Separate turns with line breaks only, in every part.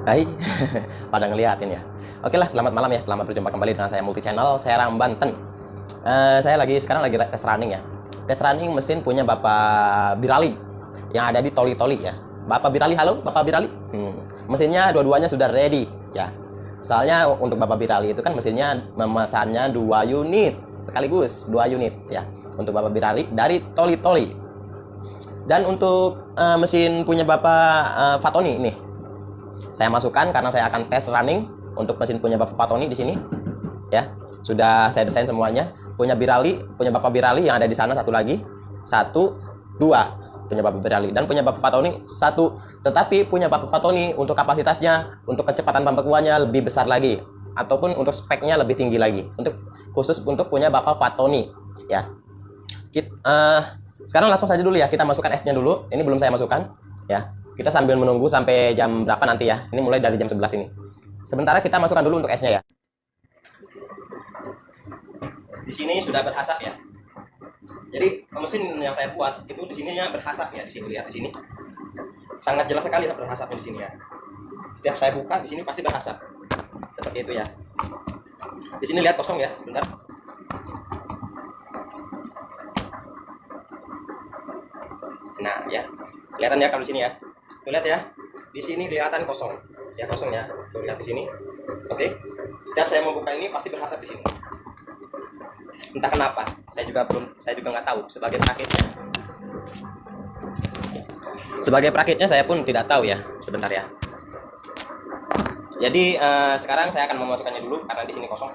Hai, pada ngeliatin ya. Oke lah, selamat malam ya. Selamat berjumpa kembali dengan saya Multi Channel, saya Ram Banten. Saya sekarang lagi tes running ya. Tes running mesin punya Bapak Birali yang ada di Toli-Toli ya. Bapak Birali, halo Bapak Birali. Mesinnya dua-duanya sudah ready ya. Soalnya untuk Bapak Birali itu kan mesinnya memesannya 2 unit sekaligus, 2 unit ya. Untuk Bapak Birali dari Toli-Toli. Dan untuk mesin punya Bapak Fatoni nih, saya masukkan karena saya akan tes running untuk mesin punya Bapak Fatoni di sini ya. Sudah saya desain semuanya. Punya Bapak Birali yang ada di sana satu lagi. 1, 2 punya Bapak Birali dan punya Bapak Fatoni 1. Tetapi punya Bapak Fatoni untuk kapasitasnya, untuk kecepatan pembekuannya lebih besar lagi ataupun untuk speknya lebih tinggi lagi. Khusus untuk punya Bapak Fatoni ya. Sekarang langsung saja dulu ya, kita masukkan esnya dulu. Ini belum saya masukkan ya. Kita sambil menunggu sampai jam berapa nanti ya. Ini mulai dari jam 11 ini. Sementara kita masukkan dulu untuk esnya ya. Di sini sudah berasap ya. Jadi mesin yang saya buat itu di sininya berasap ya. Di sini lihat di sini. Sangat jelas sekali berasapnya di sini ya. Setiap saya buka di sini pasti berasap. Seperti itu ya. Di sini lihat kosong ya, sebentar. Nah, ya. Kelihatan ya kalau di sini ya. Tuh lihat ya. Di sini kelihatan kosong. Ya, kosong ya. Tuh lihat di sini. Oke. Setiap saya membuka ini pasti berasap di sini. Entah kenapa. Saya juga nggak tahu Sebagai perakitnya saya pun tidak tahu ya. Sebentar ya. Jadi sekarang saya akan memasukkannya dulu karena di sini kosong.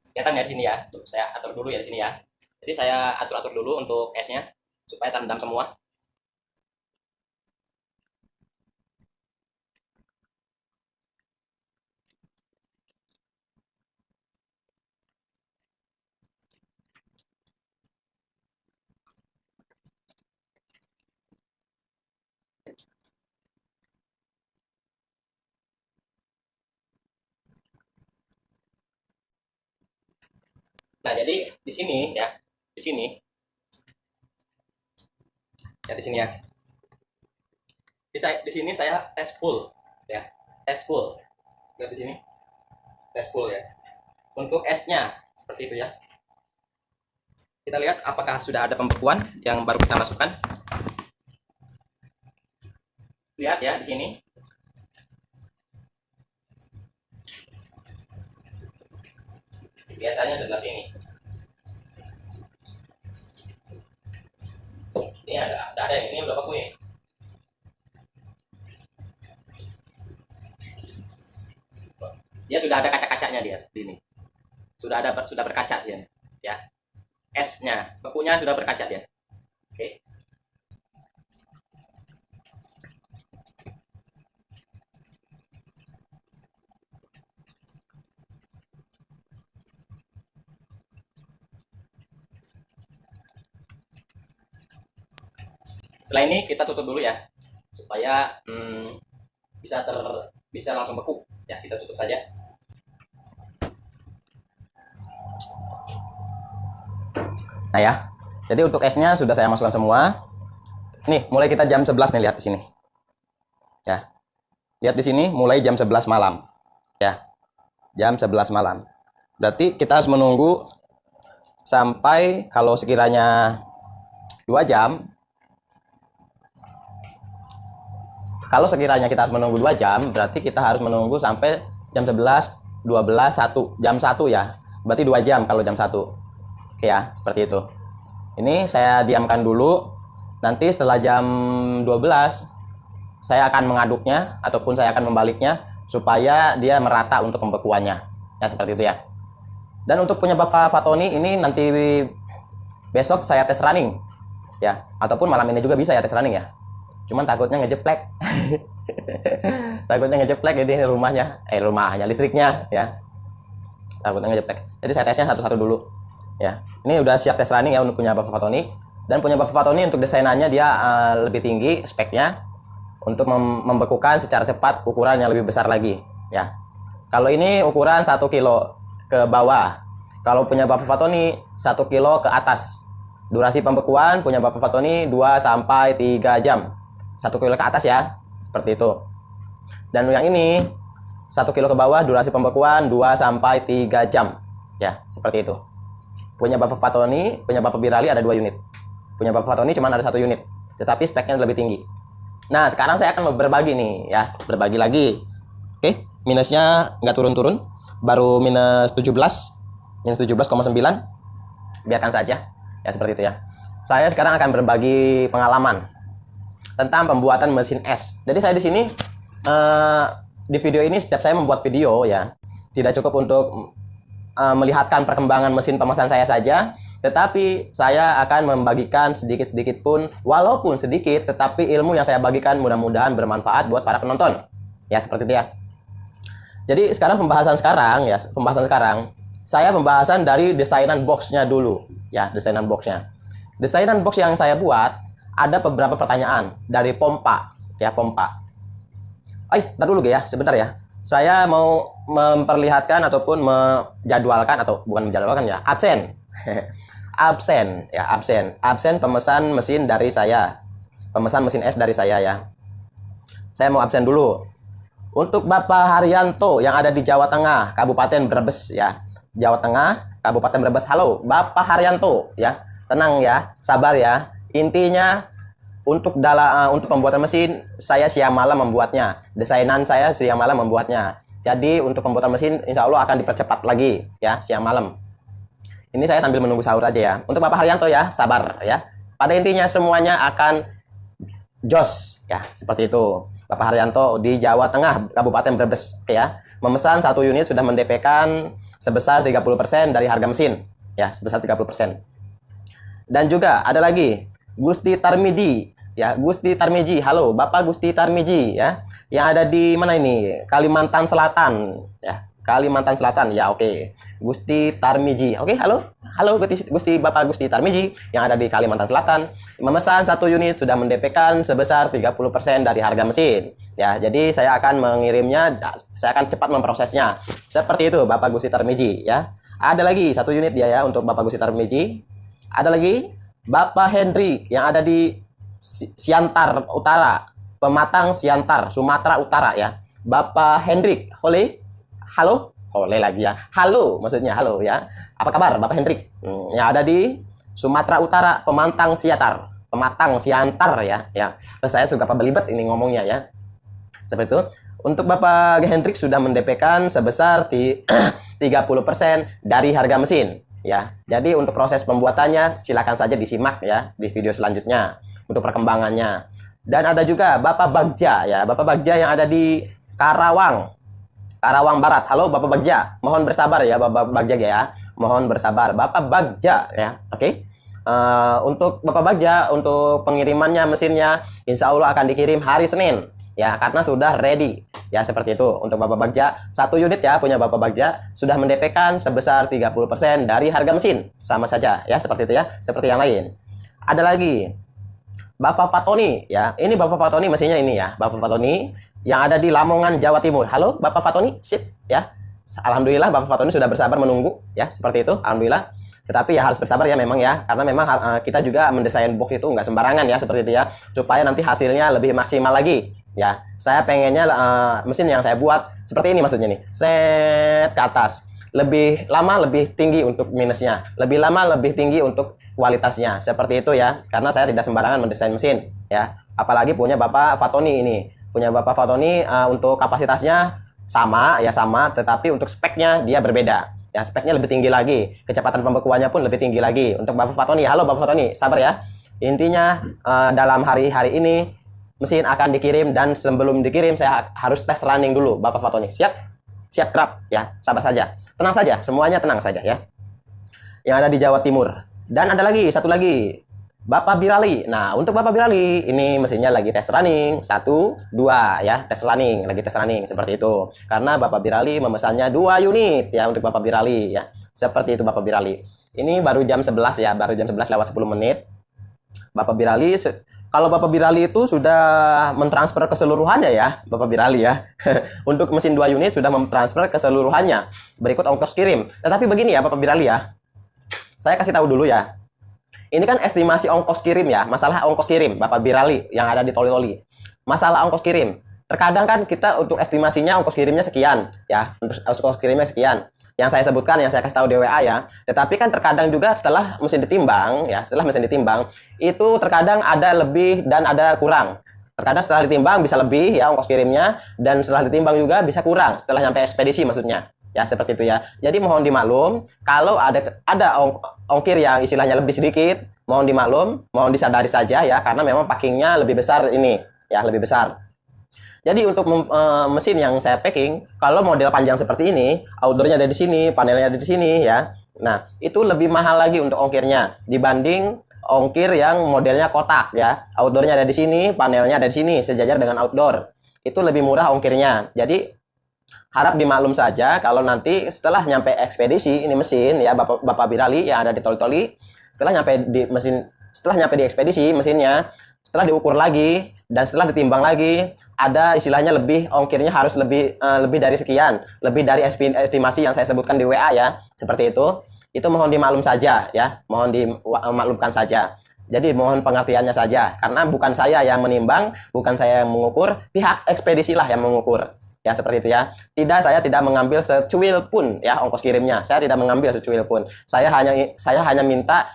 Kelihatan ya di sini ya. Tuh, saya atur dulu ya di sini ya. Jadi saya atur-atur dulu untuk esnya supaya terendam semua. Nah, jadi di sini ya. Di sini ya di sini ya. Di sini saya tes full ya. Tes full. Lihat di sini. Tes full ya. Untuk esnya seperti itu ya. Kita lihat apakah sudah ada pembekuan yang baru kita masukkan. Lihat ya di sini. Biasanya sebelah sini. Ini ada ini udah beku ini. Dia sudah ada kaca-kacanya dia di sini. Sudah berkaca dia ya. Esnya, bekunya sudah berkaca dia. Oke. Setelah ini kita tutup dulu ya supaya bisa langsung beku ya. Kita tutup saja. Nah ya, jadi untuk esnya sudah saya masukkan semua. Nih, mulai kita jam 11 nih, lihat di sini. Ya. Lihat di sini mulai jam 11 malam. Ya. Jam 11 malam. Berarti kita harus menunggu sampai kalau sekiranya 2 jam. Kalau sekiranya kita harus menunggu 2 jam, berarti kita harus menunggu sampai jam 11, 12, 1. Jam 1 ya. Berarti 2 jam kalau jam 1. Oke ya, seperti itu. Ini saya diamkan dulu. Nanti setelah jam 12, saya akan mengaduknya ataupun saya akan membaliknya supaya dia merata untuk pembekuannya. Ya, seperti itu ya. Dan untuk punya Bapak Fatoni ini nanti besok saya tes running. Ya, ataupun malam ini juga bisa ya tes running ya. Cuman takutnya ngejeplek. Takutnya ngejeplek jadi rumahnya, listriknya ya. Takutnya ngejeplek. Jadi saya tesnya satu-satu dulu. Ya. Ini udah siap tes running ya untuk punya Bapak Fatoni. Dan punya Bapak Fatoni untuk desainannya dia lebih tinggi speknya untuk membekukan secara cepat ukuran yang lebih besar lagi ya. Kalau ini ukuran 1 kilo ke bawah. Kalau punya Bapak Fatoni 1 kilo ke atas. Durasi pembekuan punya Bapak Fatoni 2 sampai 3 jam. 1 kilo ke atas ya. Seperti itu. Dan yang ini 1 kilo ke bawah durasi pembekuan 2 sampai 3 jam. Ya, seperti itu. Punya Bapak Fatoni, punya Bapak Birali ada 2 unit. Punya Bapak Fatoni cuma ada 1 unit, tetapi speknya lebih tinggi. Nah, sekarang saya akan berbagi nih ya, berbagi lagi. Oke, minusnya nggak turun-turun, baru minus 17,9. Biarkan saja, ya seperti itu ya. Saya sekarang akan berbagi pengalaman tentang pembuatan mesin es. Jadi saya di sini di video ini setiap saya membuat video ya, tidak cukup untuk melihatkan perkembangan mesin pemesan saya saja, tetapi saya akan membagikan sedikit-sedikit pun, walaupun sedikit, tetapi ilmu yang saya bagikan mudah-mudahan bermanfaat buat para penonton. Ya, seperti itu ya. Jadi sekarang pembahasan saya pembahasan dari desainan boxnya dulu. Ya, desainan boxnya. Desainan box yang saya buat, ada beberapa pertanyaan dari pompa. Ya, pompa. Ntar dulu ya, sebentar ya. Saya mau memperlihatkan ataupun menjadwalkan, atau bukan menjadwalkan ya, absen. Absen pemesan mesin dari saya. Pemesan mesin es dari saya ya. Saya mau absen dulu. Untuk Bapak Haryanto yang ada di Jawa Tengah, Kabupaten Brebes ya. Jawa Tengah, Kabupaten Brebes. Halo, Bapak Haryanto ya. Tenang ya, sabar ya. Intinya untuk pembuatan mesin saya siang malam membuatnya. Desainan saya siang malam membuatnya. Jadi untuk pembuatan mesin insya Allah akan dipercepat lagi ya siang malam. Ini saya sambil menunggu sahur aja ya. Untuk Bapak Haryanto ya, sabar ya. Pada intinya semuanya akan jos ya, seperti itu. Bapak Haryanto di Jawa Tengah, Kabupaten Brebes ya. Memesan 1 unit sudah mendepekan sebesar 30% dari harga mesin ya, sebesar 30%. Dan juga ada lagi Gusti Tarmiji ya, Gusti Tarmiji. Halo, Bapak Gusti Tarmiji ya. Yang ada di mana ini? Kalimantan Selatan ya. Kalimantan Selatan ya, oke. Gusti Tarmiji. Oke, halo. Halo Bapak Gusti Tarmiji yang ada di Kalimantan Selatan. Memesan 1 unit sudah mendepekan sebesar 30% dari harga mesin. Ya, jadi saya akan mengirimnya, saya akan cepat memprosesnya. Seperti itu Bapak Gusti Tarmiji ya. Ada lagi 1 unit dia ya untuk Bapak Gusti Tarmiji. Ada lagi Bapak Hendrik yang ada di Siantar Utara, Pematang Siantar, Sumatera Utara ya. Bapak Hendrik, halo, lagi ya. Halo, maksudnya halo ya. Apa kabar Bapak Hendrik? Yang ada di Sumatera Utara, Pematang Siantar ya. Ya, saya suka belibet ini ngomongnya ya. Seperti itu. Untuk Bapak Hendrik sudah mendepekan sebesar 30% dari harga mesin. Ya, jadi untuk proses pembuatannya silakan saja disimak ya di video selanjutnya untuk perkembangannya. Dan ada juga Bapak Bagja ya, Bapak Bagja yang ada di Karawang Barat. Halo Bapak Bagja, mohon bersabar ya Bapak Bagja ya, mohon bersabar Bapak Bagja ya. Oke. Untuk Bapak Bagja untuk pengirimannya mesinnya insya Allah akan dikirim hari Senin ya, karena sudah ready ya, seperti itu. Untuk Bapak Bagja 1 unit ya, punya Bapak Bagja sudah mendepekan sebesar 30% dari harga mesin, sama saja ya, seperti itu ya, seperti yang lain. Ada lagi Bapak Fatoni ya, ini Bapak Fatoni mesinnya ini ya, Bapak Fatoni yang ada di Lamongan Jawa Timur. Halo Bapak Fatoni, sip ya. Alhamdulillah Bapak Fatoni sudah bersabar menunggu ya, seperti itu. Alhamdulillah. Tetapi ya harus bersabar ya memang ya, karena memang kita juga mendesain box itu nggak sembarangan ya, seperti itu ya, supaya nanti hasilnya lebih maksimal lagi ya. Saya pengennya mesin yang saya buat seperti ini, maksudnya nih, set ke atas, lebih lama lebih tinggi untuk minusnya, lebih lama lebih tinggi untuk kualitasnya, seperti itu ya. Karena saya tidak sembarangan mendesain mesin ya, apalagi punya Bapak Fatoni ini, punya Bapak Fatoni untuk kapasitasnya sama ya, sama, tetapi untuk speknya dia berbeda ya, speknya lebih tinggi lagi, kecepatan pembekuannya pun lebih tinggi lagi untuk Bapak Fatoni. Halo Bapak Fatoni, sabar ya. Intinya dalam hari-hari ini mesin akan dikirim, dan sebelum dikirim saya harus tes running dulu Bapak Fatoni. Siap? Siap kerap ya, sabar saja, tenang saja, semuanya tenang saja ya. Yang ada di Jawa Timur. Dan ada lagi, satu lagi, Bapak Birali. Nah, untuk Bapak Birali, ini mesinnya lagi tes running. 1, 2 ya, tes running, lagi tes running seperti itu. Karena Bapak Birali memesannya 2 unit ya untuk Bapak Birali ya. Seperti itu Bapak Birali. Ini baru jam 11 ya, baru jam 11 lewat 10 menit. Bapak Birali, kalau Bapak Birali itu sudah mentransfer keseluruhannya ya, Bapak Birali ya. Untuk mesin 2 unit sudah mentransfer keseluruhannya. Berikut ongkos kirim. Tetapi begini ya Bapak Birali ya. Saya kasih tahu dulu ya. Ini kan estimasi ongkos kirim ya, masalah ongkos kirim Bapak Birali yang ada di Toli-Toli. Masalah ongkos kirim. Terkadang kan kita untuk estimasinya ongkos kirimnya sekian ya, untuk ongkos kirimnya sekian. Yang saya sebutkan, yang saya kasih tahu di WA ya. Tetapi kan terkadang juga setelah mesin ditimbang ya, setelah mesin ditimbang itu terkadang ada lebih dan ada kurang. Terkadang setelah ditimbang bisa lebih ya ongkos kirimnya, dan setelah ditimbang juga bisa kurang setelah nyampe ekspedisi maksudnya. Ya seperti itu ya. Jadi mohon dimaklum kalau ada ongkir yang istilahnya lebih sedikit, mohon dimaklum, mohon disadari saja ya, karena memang packingnya lebih besar ini ya, lebih besar. Jadi untuk mesin yang saya packing, kalau model panjang seperti ini, outdoornya ada di sini, panelnya ada di sini ya. Nah, itu lebih mahal lagi untuk ongkirnya dibanding ongkir yang modelnya kotak ya. Outdoornya ada di sini, panelnya ada di sini, sejajar dengan outdoor. Itu lebih murah ongkirnya. Jadi harap dimaklum saja kalau nanti setelah nyampe ekspedisi ini mesin ya Bapak Birali yang ada di Toli-Toli, setelah nyampe di ekspedisi mesinnya, setelah diukur lagi dan setelah ditimbang lagi, ada istilahnya lebih ongkirnya harus lebih dari sekian, lebih dari estimasi yang saya sebutkan di WA ya, seperti itu. Itu mohon dimaklum saja ya, mohon dimaklumkan saja. Jadi mohon pengertiannya saja, karena bukan saya yang menimbang, bukan saya yang mengukur, pihak ekspedisi lah yang mengukur. Ya seperti itu ya. Saya tidak mengambil secuil pun ya ongkos kirimnya. Saya tidak mengambil secuil pun. Saya hanya minta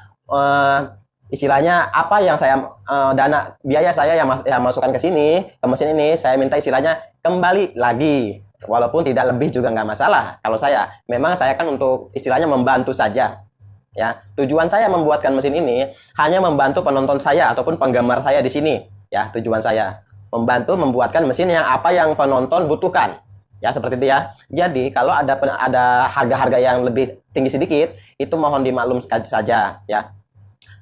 istilahnya apa yang saya dana biaya saya yang masukkan ke sini, ke mesin ini, saya minta istilahnya kembali lagi. Walaupun tidak lebih juga nggak masalah. Kalau memang saya kan untuk istilahnya membantu saja. Ya, tujuan saya membuatkan mesin ini hanya membantu penonton saya ataupun penggemar saya di sini. Ya, tujuan saya membantu membuatkan mesin yang apa yang penonton butuhkan ya, seperti itu ya. Jadi kalau ada harga-harga yang lebih tinggi sedikit, itu mohon dimaklum saja ya.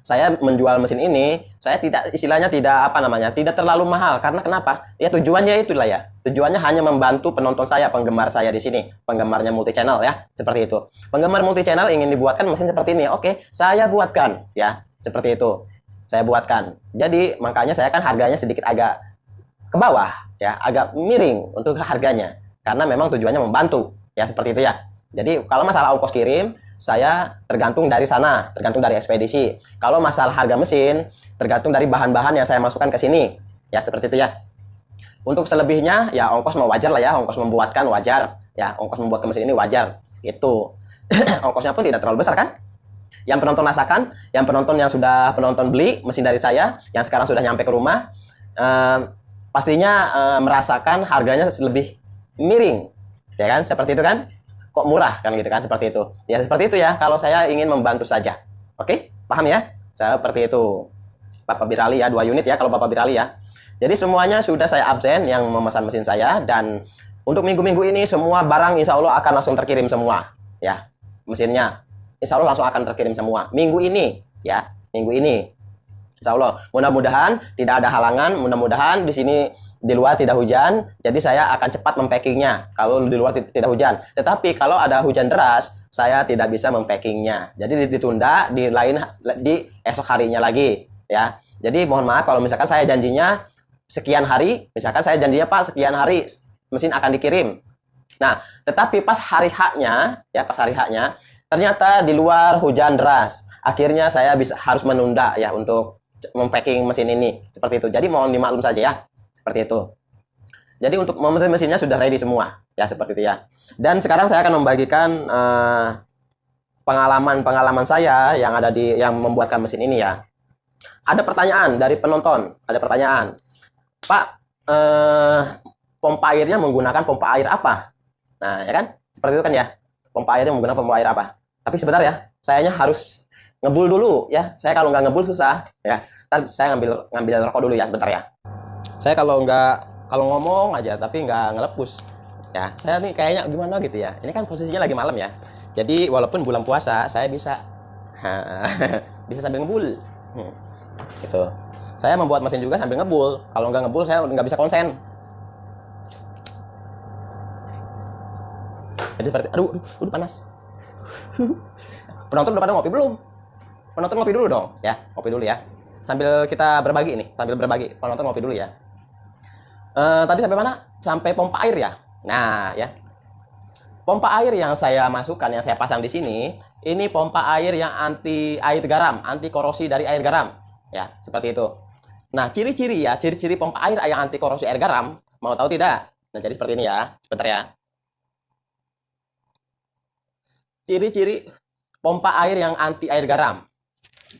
Saya menjual mesin ini, saya tidak terlalu mahal. Karena kenapa? Ya tujuannya itulah ya, tujuannya hanya membantu penonton saya, penggemar saya di sini, penggemarnya multi channel ya, seperti itu. Penggemar multi channel ingin dibuatkan mesin seperti ini, oke, saya buatkan ya, seperti itu, saya buatkan. Jadi makanya saya kan harganya sedikit agak ke bawah ya, agak miring untuk harganya, karena memang tujuannya membantu ya, seperti itu ya. Jadi kalau masalah ongkos kirim saya tergantung dari sana, tergantung dari ekspedisi. Kalau masalah harga mesin tergantung dari bahan-bahan yang saya masukkan ke sini ya, seperti itu ya. Untuk selebihnya ya ongkos mau wajar lah ya, ongkos membuatkan wajar ya, ongkos membuat mesin ini wajar itu. Ongkosnya pun tidak terlalu besar kan. Yang penonton rasakan, yang sudah penonton beli mesin dari saya, yang sekarang sudah nyampe ke rumah, pastinya merasakan harganya lebih miring ya kan, seperti itu kan, kok murah kan gitu kan, seperti itu ya. Seperti itu ya, kalau saya ingin membantu saja. Oke, paham ya, seperti itu Bapak Birali ya, 2 unit ya kalau Bapak Birali ya. Jadi semuanya sudah saya absen yang memesan mesin saya, dan untuk minggu-minggu ini semua barang insya Allah akan langsung terkirim semua ya, mesinnya insya Allah langsung akan terkirim semua minggu ini ya, minggu ini insya Allah. Mudah-mudahan tidak ada halangan, mudah-mudahan di sini di luar tidak hujan, jadi saya akan cepat mempackingnya kalau di luar tidak hujan. Tetapi kalau ada hujan deras, saya tidak bisa mempackingnya. Jadi ditunda di esok harinya lagi ya. Jadi mohon maaf kalau misalkan saya janjinya sekian hari, misalkan saya janjinya Pak sekian hari mesin akan dikirim. Nah, tetapi pas hari H-nya ya, pas hari H-nya Ternyata di luar hujan deras. Akhirnya saya harus menunda ya untuk mempacking mesin ini seperti itu. Jadi mohon dimaklum saja ya, seperti itu. Jadi untuk mesinnya sudah ready semua ya, seperti itu ya. Dan sekarang saya akan membagikan pengalaman saya yang membuatkan mesin ini ya. Ada pertanyaan dari penonton, ada pertanyaan, Pak, pompa airnya menggunakan pompa air apa? Nah ya kan, seperti itu kan ya, pompa airnya menggunakan pompa air apa? Tapi sebentar ya, sayanya harus ngebul dulu ya. Saya kalau nggak ngebul susah ya. Ntar saya ngambil rokok dulu ya, sebentar ya. Saya kalau ngomong aja tapi nggak ngelepus ya, saya nih kayaknya gimana gitu ya. Ini kan posisinya lagi malam ya, jadi walaupun bulan puasa saya bisa bisa sambil ngebul gitu. Saya membuat mesin juga sambil ngebul. Kalau nggak ngebul saya nggak bisa konsen. Jadi seperti aduh panas. Penonton udah pada ngopi belum? Penonton ngopi dulu dong ya, ngopi dulu ya. Sambil kita berbagi nih, sambil berbagi. Penonton ngopi dulu ya. Tadi sampai mana? Sampai pompa air ya. Nah ya, pompa air yang saya masukkan, yang saya pasang di sini, ini pompa air yang anti air garam, anti korosi dari air garam. Ya, seperti itu. Nah, ciri-ciri pompa air yang anti korosi air garam, mau tahu tidak? Nah, jadi seperti ini ya. Bentar ya. Ciri-ciri pompa air yang anti air garam.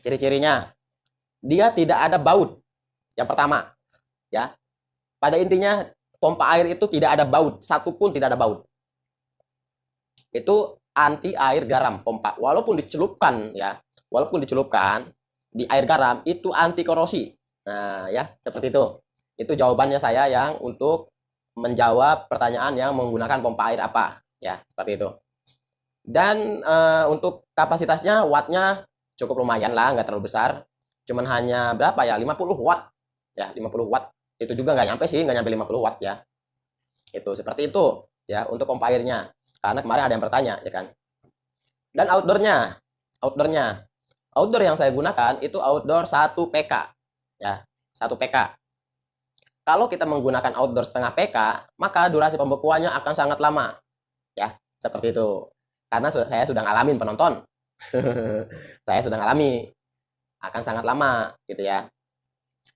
Ciri-cirinya, dia tidak ada baut. Yang pertama, ya. Pada intinya, pompa air itu tidak ada baut, satupun tidak ada baut. Itu anti air garam pompa. Walaupun dicelupkan ya, walaupun dicelupkan di air garam, itu anti korosi. Nah ya, seperti itu. Itu jawabannya saya yang untuk menjawab pertanyaan yang menggunakan pompa air apa. Ya, seperti itu. Dan untuk kapasitasnya, wattnya cukup lumayan lah, nggak terlalu besar. Cuman hanya berapa ya, 50 watt. Ya, 50 watt. Itu juga nggak nyampe sih, nggak nyampe 50 watt ya. Itu, seperti itu. Ya, untuk pompa airnya. Karena kemarin ada yang bertanya, ya kan. Dan outdoor yang saya gunakan itu outdoor 1 PK. Ya, 1 PK. Kalau kita menggunakan outdoor setengah PK, maka durasi pembekuannya akan sangat lama. Ya, seperti itu. Karena saya sudah ngalamin, penonton. Saya sudah ngalami. Akan sangat lama, gitu ya.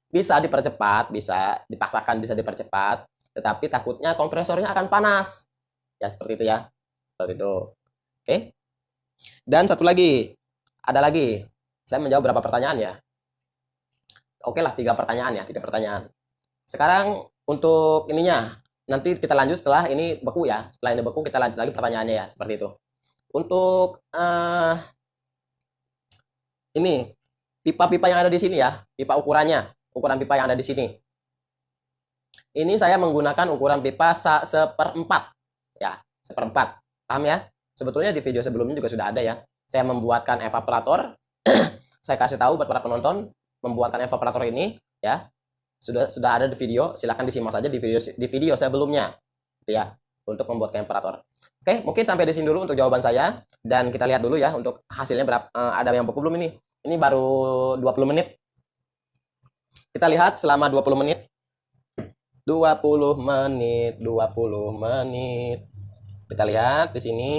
Bisa dipercepat, bisa dipaksakan, bisa dipercepat. Tetapi takutnya kompresornya akan panas. Ya, seperti itu ya. Seperti itu. Oke. Dan satu lagi. Ada lagi. Saya menjawab berapa pertanyaan ya? Oke lah, 3 pertanyaan ya. 3 pertanyaan. Sekarang untuk ininya. Nanti kita lanjut setelah ini beku ya. Setelah ini beku kita lanjut lagi pertanyaannya ya. Seperti itu. Untuk ini pipa-pipa yang ada di sini ya, pipa ukuran pipa yang ada di sini. Ini saya menggunakan ukuran pipa 1/4 ya, 1/4. Paham ya? Sebetulnya di video sebelumnya juga sudah ada ya. Saya membuatkan evaporator. Saya kasih tahu buat para penonton membuatkan evaporator ini ya. Sudah ada di video, silakan disimak saja di video sebelumnya. Gitu ya, untuk membuatkan evaporator. Oke, mungkin sampai di sini dulu untuk jawaban saya, dan kita lihat dulu ya untuk hasilnya berapa. Ada yang beku belum ini? Ini baru 20 menit. Kita lihat selama 20 menit. 20 menit. Kita lihat di sini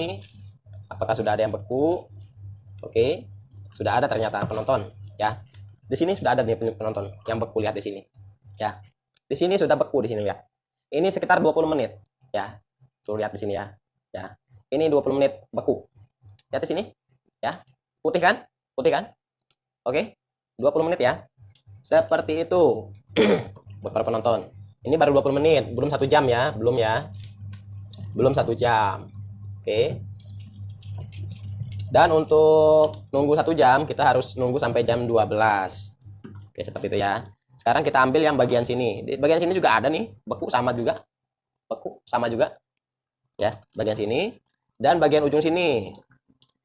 apakah sudah ada yang beku. Oke. Sudah ada ternyata penonton ya. Di sini sudah ada nih penonton yang beku, lihat di sini. Ya. Di sini sudah beku di sini ya. Ini sekitar 20 menit ya. Tuh lihat di sini ya. Ya. Ini 20 menit beku. Lihat di sini. Ya. Putih kan? Oke. 20 menit ya. Seperti itu. Buat para penonton. Ini baru 20 menit, belum 1 jam ya, belum ya. Belum 1 jam. Oke. Dan untuk nunggu 1 jam, kita harus nunggu sampai jam 12. Oke, seperti itu ya. Sekarang kita ambil yang bagian sini. Di bagian sini juga ada nih, beku sama juga. Ya, bagian sini dan bagian ujung sini.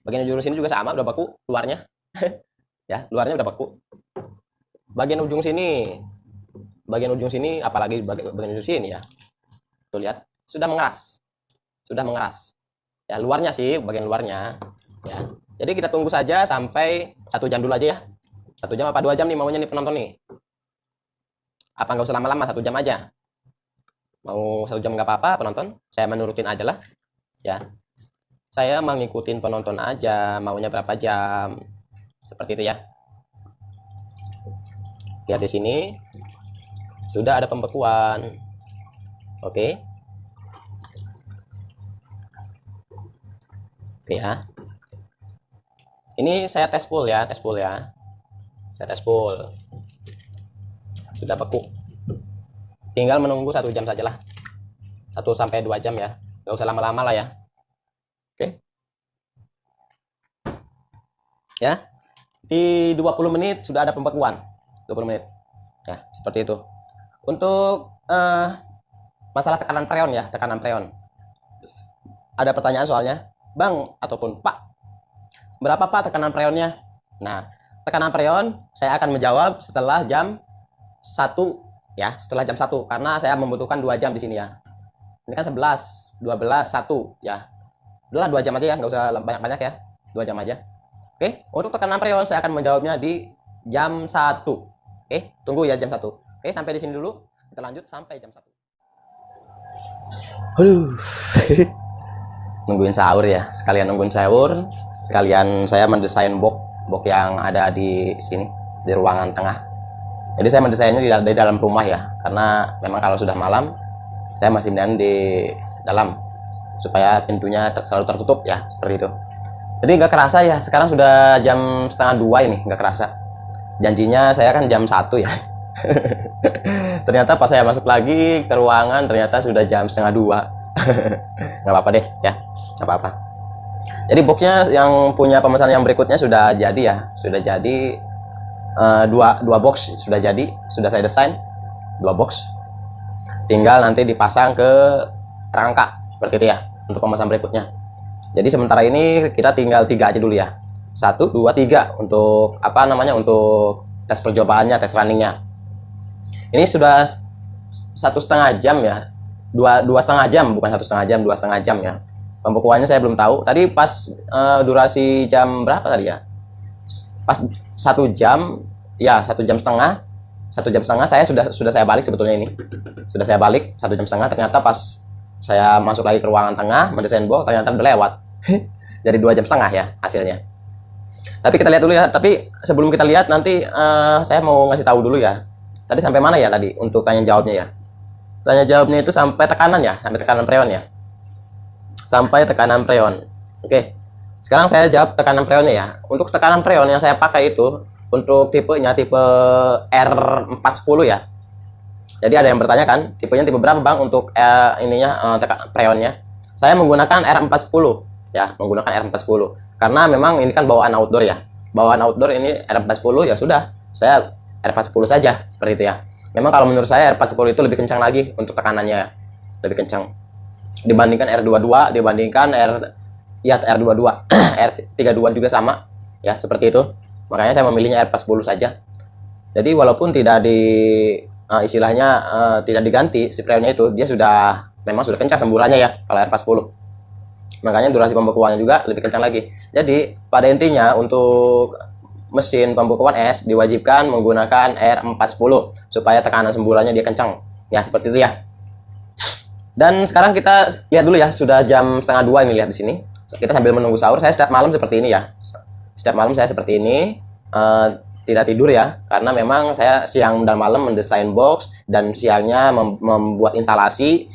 Bagian ujung sini juga sama, udah beku luarnya. Ya, luarnya udah beku. Bagian ujung sini, apalagi bagian ujung sini ya. Tuh lihat, sudah mengeras. Ya, luarnya sih, bagian luarnya. Ya, jadi kita tunggu saja sampai 1 jam dulu aja ya. 1 jam apa 2 jam nih maunya nih penonton nih? Apa nggak usah lama-lama, 1 jam aja? Mau 1 jam nggak apa-apa penonton, saya menurutin aja lah. Ya, saya mengikuti penonton aja, maunya berapa jam. Seperti itu ya. Lihat di sini sudah ada pembekuan. Oke. Oke ya. Ini saya tes full ya, Saya tes full. Sudah beku. Tinggal menunggu 1 jam sajalah. 1 sampai 2 jam ya. Gak usah lama-lama lah ya. Oke. Ya. Di 20 menit sudah ada pembekuan. 20 menit. Ya, seperti itu. Untuk masalah tekanan preon ya, tekanan preon. Ada pertanyaan soalnya, Bang ataupun Pak, berapa Pak tekanan preonnya? Nah, tekanan preon saya akan menjawab setelah jam 1 ya, setelah jam 1 karena saya membutuhkan 2 jam di sini ya. Ini kan 11, 12, 1 ya. Udahlah 2 jam aja ya, nggak usah banyak-banyak ya. 2 jam aja. Oke, untuk tekanan preon saya akan menjawabnya di jam 1. Oke, tunggu ya jam 1. Oke, sampai di sini dulu. Kita lanjut sampai jam 1. Aduh. Nungguin sahur ya. Sekalian nungguin sahur, sekalian saya mendesain box yang ada di sini, di ruangan tengah. Jadi saya mendesainnya di dalam rumah ya, karena memang kalau sudah malam saya masih mendesain di dalam supaya pintunya selalu tertutup ya, seperti itu. Jadi nggak kerasa ya, sekarang sudah jam setengah 2 ini, nggak kerasa. Janjinya saya kan jam 1 ya. Ternyata pas saya masuk lagi ke ruangan ternyata sudah jam setengah 2. Nggak apa-apa deh ya, nggak apa-apa. Jadi boxnya yang punya pemesan yang berikutnya sudah jadi ya, sudah jadi. Dua box sudah jadi, sudah saya desain 2 box, tinggal nanti dipasang ke rangka seperti itu ya untuk pemesan berikutnya. Jadi sementara ini kita tinggal 3 aja dulu ya, 1, 2, 3 untuk apa namanya, untuk tes percobaannya, tes runningnya. Ini sudah 1,5 jam ya, 2,5 jam, bukan 1,5 jam, 2,5 jam ya. Pembekuannya saya belum tahu. Tadi pas durasi jam berapa tadi ya? Pas 1 jam ya, 1,5 jam, 1,5 jam saya sudah saya balik sebetulnya ini. Sudah saya balik 1,5 jam, ternyata pas saya masuk lagi ke ruangan tengah mendesain box ternyata udah lewat. Jadi 2,5 jam ya hasilnya. Tapi kita lihat dulu ya. Tapi sebelum kita lihat nanti saya mau ngasih tahu dulu ya. Tadi sampai mana ya tadi untuk tanya jawabnya ya? Tanya jawabnya itu sampai tekanan ya, sampai tekanan preon ya. Sampai tekanan preon. Oke. Sekarang saya jawab tekanan preonnya ya. Untuk tekanan preon yang saya pakai itu untuk tipenya tipe R410 ya. Jadi ada yang bertanya kan, tipenya tipe berapa Bang untuk preonnya? Saya menggunakan R410 ya, menggunakan R410. Karena memang ini kan bawaan outdoor ya. Bawaan outdoor ini R410 ya sudah, saya R410 saja seperti itu ya. Memang kalau menurut saya R410 itu lebih kencang lagi untuk tekanannya. Lebih kencang dibandingkan R22, dibandingkan R22. R32 juga sama ya, seperti itu. Makanya saya memilihnya R410 saja. Jadi walaupun tidak tidak diganti si preonnya itu, dia memang sudah kencang semburannya ya kalau R410. Makanya durasi pembekuannya juga lebih kencang lagi. Jadi pada intinya untuk mesin pembekuan es diwajibkan menggunakan R410 supaya tekanan semburannya dia kencang. Ya seperti itu ya. Dan sekarang kita lihat dulu ya, sudah jam setengah 2 ini, lihat di sini. Kita sambil menunggu sahur. Saya setiap malam seperti ini ya. Setiap malam saya seperti ini, tidak tidur ya, karena memang saya siang dan malam mendesain box dan siangnya membuat instalasi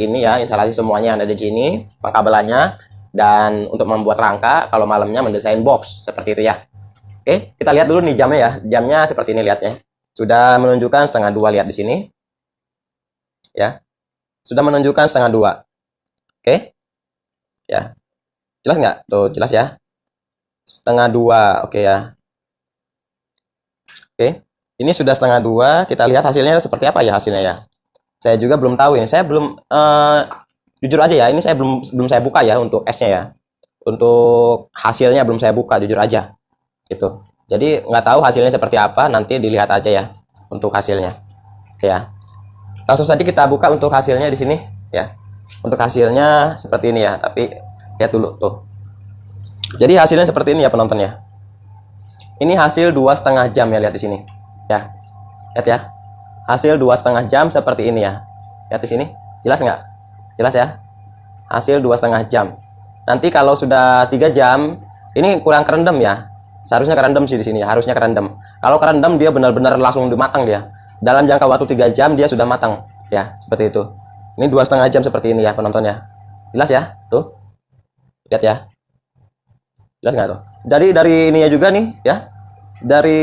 ini ya, instalasi semuanya yang ada di sini, pengkabelannya, dan untuk membuat rangka. Kalau malamnya mendesain box seperti itu ya. Oke, kita lihat dulu nih jamnya ya. Jamnya seperti ini, lihatnya. Sudah menunjukkan setengah 2, lihat di sini. Ya. Sudah menunjukkan setengah 2. Oke. Ya. Jelas nggak? Tuh, jelas ya. Setengah 2, oke ya. Oke. Ini sudah setengah 2, kita lihat hasilnya seperti apa ya hasilnya ya. Saya juga belum tahu ini. Saya belum jujur aja ya, ini saya belum saya buka ya untuk esnya ya. Untuk hasilnya belum saya buka, jujur aja. Gitu. Jadi nggak tahu hasilnya seperti apa, nanti dilihat aja ya untuk hasilnya. Oke ya. Langsung saja kita buka untuk hasilnya di sini ya. Untuk hasilnya seperti ini ya, tapi lihat dulu tuh. Jadi hasilnya seperti ini ya penontonnya. Ini hasil 2,5 jam ya, lihat di sini. Ya. Lihat ya. Hasil 2,5 jam seperti ini ya. Lihat di sini. Jelas nggak? Jelas ya. Hasil 2,5 jam. Nanti kalau sudah 3 jam, ini kurang kerendam ya. Seharusnya kerendam sih di sini, harusnya kerendam. Kalau kerendam dia benar-benar langsung dimatang dia. Dalam jangka waktu 3 jam dia sudah matang, ya seperti itu. Ini 2,5 jam seperti ini ya penonton ya. Jelas ya, tuh. Lihat ya. Jelas nggak tuh? Jadi dari ininya juga nih ya. Dari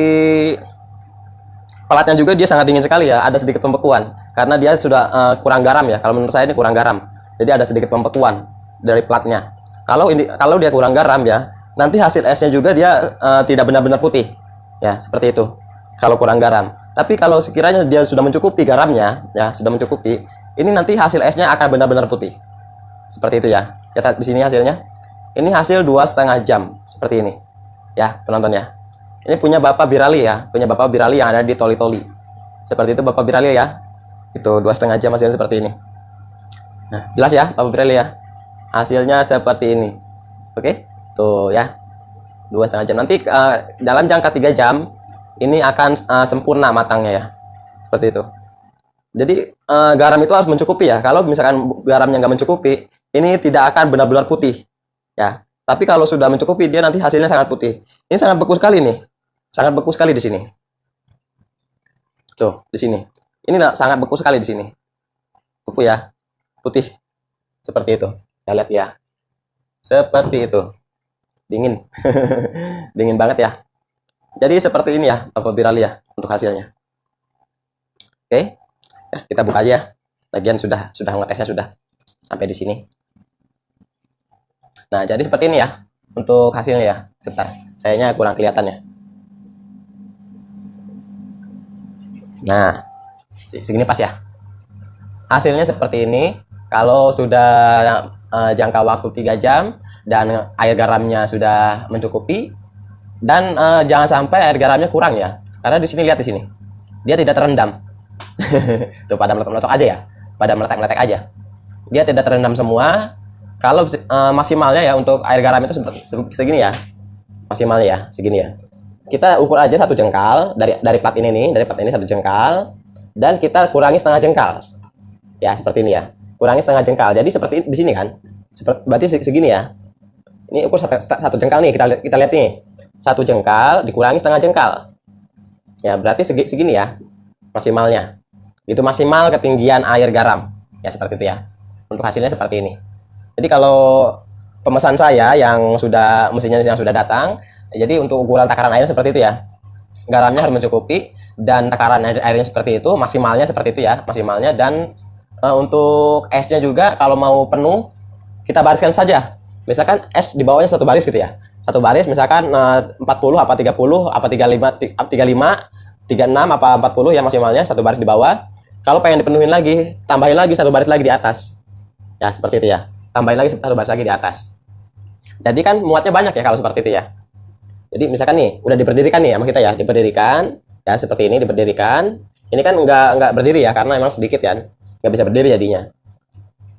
pelatnya juga dia sangat dingin sekali ya. Ada sedikit pembekuan karena dia sudah kurang garam ya. Kalau menurut saya ini kurang garam. Jadi ada sedikit pembekuan dari pelatnya. Kalau dia kurang garam ya, nanti hasil esnya juga dia tidak benar-benar putih. Ya, seperti itu. Kalau kurang garam. Tapi kalau sekiranya dia sudah mencukupi garamnya, ya, sudah mencukupi, ini nanti hasil esnya akan benar-benar putih. Seperti itu ya. Lihat di sini hasilnya. Ini hasil 2,5 jam seperti ini. Ya, penonton ya. Ini punya Bapak Birali ya, punya Bapak Birali yang ada di Toli-Toli. Seperti itu Bapak Birali ya. Itu 2,5 jam hasilnya seperti ini. Nah, jelas ya Bapak Birali ya. Hasilnya seperti ini. Oke, tuh ya, 2,5 jam. Nanti dalam jangka 3 jam ini akan sempurna matangnya ya, seperti itu. Jadi garam itu harus mencukupi ya. Kalau misalkan garamnya nggak mencukupi, ini tidak akan benar-benar putih ya. Tapi kalau sudah mencukupi, dia nanti hasilnya sangat putih. Ini sangat beku sekali nih, sangat beku sekali di sini. Tuh di sini, ini sangat beku sekali di sini, beku ya, putih seperti itu. Kita lihat ya, seperti itu, dingin, dingin banget ya. Jadi seperti ini ya Bapak Birali ya untuk hasilnya. Oke, ya, kita buka aja ya. Lagian sudah ngetesnya sudah sampai di sini. Nah jadi seperti ini ya untuk hasilnya ya. Sebentar, sayanya kurang kelihatan ya. Nah segini pas ya. Hasilnya seperti ini. Kalau sudah jangka waktu 3 jam dan air garamnya sudah mencukupi, dan jangan sampai air garamnya kurang ya, karena di sini lihat di sini dia tidak terendam. Tuh pada meletak-meletak aja ya, pada meletak-meletak aja, dia tidak terendam semua. Kalau maksimalnya ya untuk air garam itu segini ya, maksimalnya ya segini ya. Kita ukur aja 1 jengkal dari plat ini nih, dari plat ini 1 jengkal, dan kita kurangi setengah jengkal ya, seperti ini ya, kurangi setengah jengkal. Jadi seperti di sini kan, berarti segini ya. Ini ukur satu jengkal nih, kita lihat nih, 1 jengkal dikurangi setengah jengkal ya, berarti segini ya maksimalnya. Itu maksimal ketinggian air garam ya, seperti itu ya. Untuk hasilnya seperti ini. Jadi kalau pemesan saya yang mesinnya yang sudah datang, jadi untuk ukuran takaran airnya seperti itu ya. Garamnya harus mencukupi dan takaran airnya seperti itu, maksimalnya seperti itu ya, maksimalnya. Dan untuk esnya juga kalau mau penuh kita bariskan saja. Misalkan es di bawahnya 1 baris gitu ya. 1 baris misalkan 40 apa 30 apa 35 36 apa 40 ya, maksimalnya 1 baris di bawah. Kalau pengen dipenuhin lagi, tambahin lagi 1 baris lagi di atas. Ya, seperti itu ya. Tambahin lagi 1 baris lagi di atas. Jadi kan muatnya banyak ya kalau seperti itu ya. Jadi misalkan nih, udah diberdirikan nih sama kita ya, diberdirikan ya seperti ini, diberdirikan. Ini kan nggak berdiri ya karena emang sedikit kan, nggak bisa berdiri jadinya.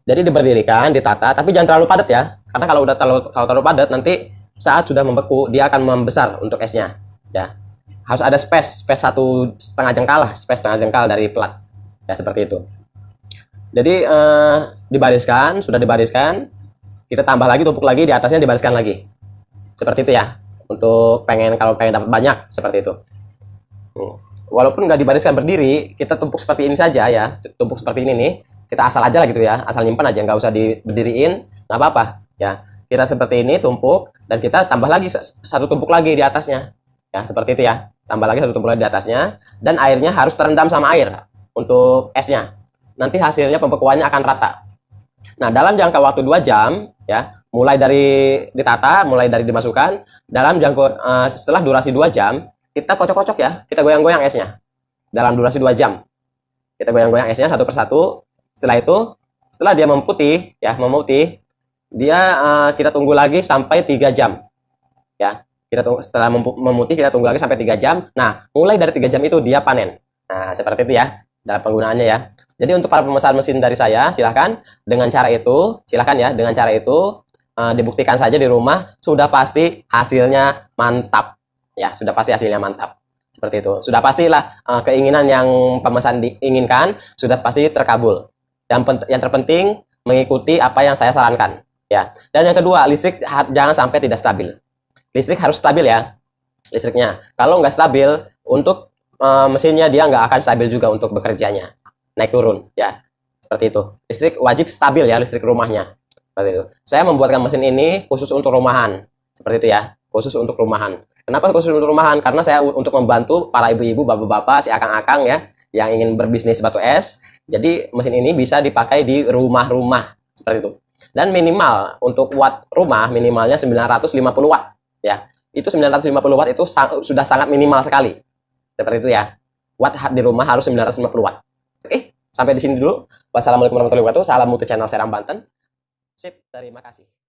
Jadi diberdirikan, ditata, tapi jangan terlalu padat ya. Karena kalau terlalu padat nanti saat sudah membeku dia akan membesar untuk esnya. Ya, harus ada space 1,5 jengkal lah, space 1,5 jengkal dari plat. Ya seperti itu. Jadi dibariskan, sudah dibariskan, kita tambah lagi, tumpuk lagi di atasnya, dibariskan lagi. Seperti itu ya. Untuk kalau pengen dapat banyak seperti itu. Walaupun nggak dibariskan berdiri, kita tumpuk seperti ini saja ya, tumpuk seperti ini nih. Kita asal aja lah gitu ya, asal nyimpan aja, nggak usah diberdiriin, nggak apa-apa ya. Kita seperti ini tumpuk dan kita tambah lagi 1 tumpuk lagi di atasnya. Ya seperti itu ya, tambah lagi 1 tumpuk lagi di atasnya, dan airnya harus terendam sama air untuk esnya. Nanti hasilnya pembekuannya akan rata. Nah dalam jangka waktu 2 jam ya, mulai dari ditata, mulai dari dimasukkan, setelah durasi 2 jam kita kocok-kocok ya, kita goyang-goyang esnya dalam durasi 2 jam. Kita goyang-goyang esnya satu persatu. Setelah itu, setelah dia memutih ya, dia kita tunggu lagi sampai 3 jam ya. Setelah memutih kita tunggu lagi sampai 3 jam. Nah mulai dari 3 jam itu dia panen. Nah seperti itu ya dalam penggunaannya ya. Jadi untuk para pemesan mesin dari saya, silahkan dengan cara itu, dibuktikan saja di rumah, sudah pasti hasilnya mantap ya, sudah pasti hasilnya mantap. Seperti itu, sudah pastilah keinginan yang pemesan diinginkan sudah pasti terkabul. Yang terpenting mengikuti apa yang saya sarankan ya. Dan yang kedua, listrik jangan sampai tidak stabil. Listrik harus stabil ya, listriknya. Kalau nggak stabil, untuk mesinnya dia nggak akan stabil juga untuk bekerjanya, naik turun ya, seperti itu. Listrik wajib stabil ya, listrik rumahnya, seperti itu. Saya membuatkan mesin ini khusus untuk rumahan, seperti itu ya, khusus untuk rumahan. Kenapa khusus untuk rumahan? Karena saya untuk membantu para ibu-ibu, bapak-bapak, si akang-akang ya, yang ingin berbisnis batu es. Jadi mesin ini bisa dipakai di rumah-rumah, seperti itu. Dan minimal untuk watt rumah minimalnya 950 watt ya. Itu 950 watt itu sudah sangat minimal sekali. Seperti itu ya. Watt di rumah harus 950 watt. Oke, sampai di sini dulu. Wassalamualaikum warahmatullahi wabarakatuh. Salam Multi Channel Serang Banten. Sip, terima kasih.